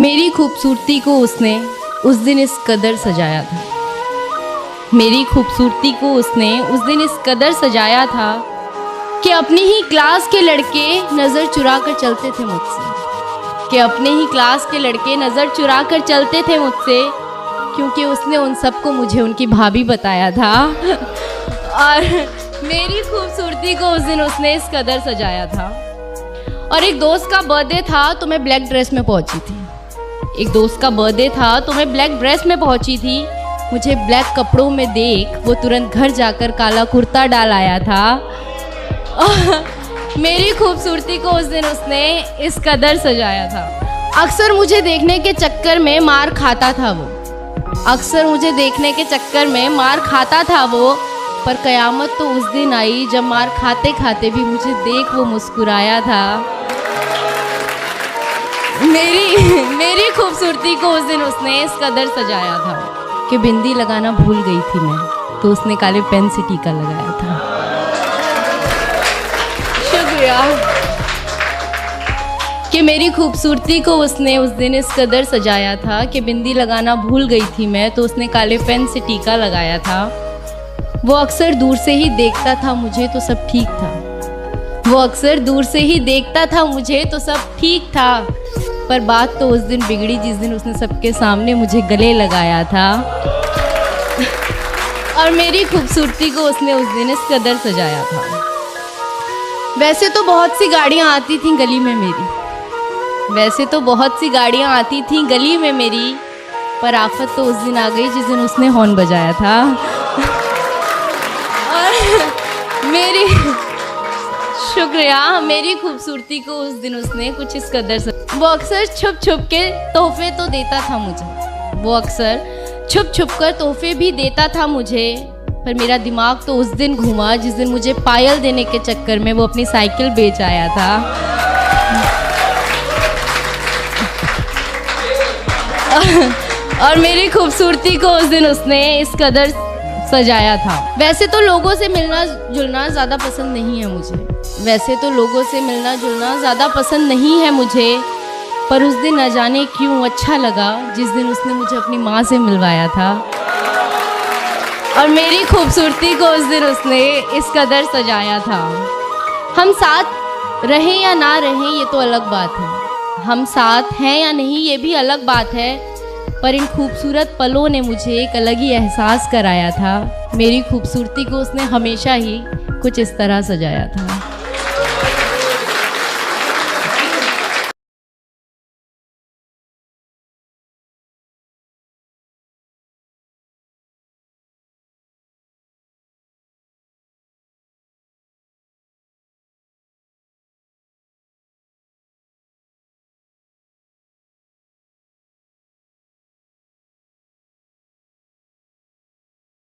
मेरी खूबसूरती को उसने उस दिन इस कदर सजाया था। मेरी खूबसूरती को उसने उस दिन इस कदर सजाया था कि अपनी ही क्लास के लड़के नज़र चुरा कर चलते थे मुझसे, कि अपने ही क्लास के लड़के नज़र चुरा कर चलते थे मुझसे, क्योंकि उसने उन सबको मुझे उनकी भाभी बताया था। और मेरी खूबसूरती को उस दिन उसने इस कदर सजाया था। और एक दोस्त का बर्थडे था तो मैं ब्लैक ड्रेस में पहुंची थी। एक दोस्त का बर्थडे था तो मैं ब्लैक ड्रेस में पहुंची थी। मुझे ब्लैक कपड़ों में देख वो तुरंत घर जाकर काला कुर्ता डाल आया था। मेरी खूबसूरती को उस दिन उसने इस कदर सजाया था। अक्सर मुझे देखने के चक्कर में मार खाता था वो, अक्सर मुझे देखने के चक्कर में मार खाता था वो, पर कयामत तो उस दिन आई जब मार खाते खाते भी मुझे देख वो मुस्कुराया था। मेरी खूबसूरती को उस दिन उसने इस कदर सजाया था कि बिंदी लगाना भूल गई थी मैं, तो उसने काले पेन से टीका लगाया था। शुक्रिया। कि मेरी खूबसूरती को उसने उस दिन इस कदर सजाया था कि बिंदी लगाना भूल गई थी मैं, तो उसने काले पेन से टीका लगाया था। वो अक्सर दूर से ही देखता था मुझे तो सब ठीक था, वो अक्सर दूर से ही देखता था मुझे तो सब ठीक था, पर बात तो उस दिन बिगड़ी जिस दिन उसने सबके सामने मुझे गले लगाया था। और मेरी खूबसूरती को उसने उस दिन इस कदर सजाया था। वैसे तो बहुत सी गाड़ियाँ आती थीं गली में मेरी, वैसे तो बहुत सी गाड़ियाँ आती थीं गली में मेरी, पर आफत तो उस दिन आ गई जिस दिन उसने हॉर्न बजाया था। और मेरी शुक्रिया, मेरी खूबसूरती को उस दिन उसने कुछ इस कदर वो अक्सर छुप छुप के तोहफे तो देता था मुझे, वो अक्सर छुप छुप कर तोहफे भी देता था मुझे, पर मेरा दिमाग तो उस दिन घूमा जिस दिन मुझे पायल देने के चक्कर में वो अपनी साइकिल बेच आया था। और मेरी खूबसूरती को उस दिन उसने इस कदर सजाया था। वैसे तो लोगों से मिलना जुलना ज़्यादा पसंद नहीं है मुझे, वैसे तो लोगों से मिलना जुलना ज़्यादा पसंद नहीं है मुझे, पर उस दिन न जाने क्यों अच्छा लगा जिस दिन उसने मुझे अपनी माँ से मिलवाया था। और मेरी खूबसूरती को उस दिन उसने इस कदर सजाया था। हम साथ रहें या ना रहें ये तो अलग बात है, हम साथ हैं या नहीं ये भी अलग बात है, पर इन खूबसूरत पलों ने मुझे एक अलग ही एहसास कराया था। मेरी खूबसूरती को उसने हमेशा ही कुछ इस तरह सजाया था।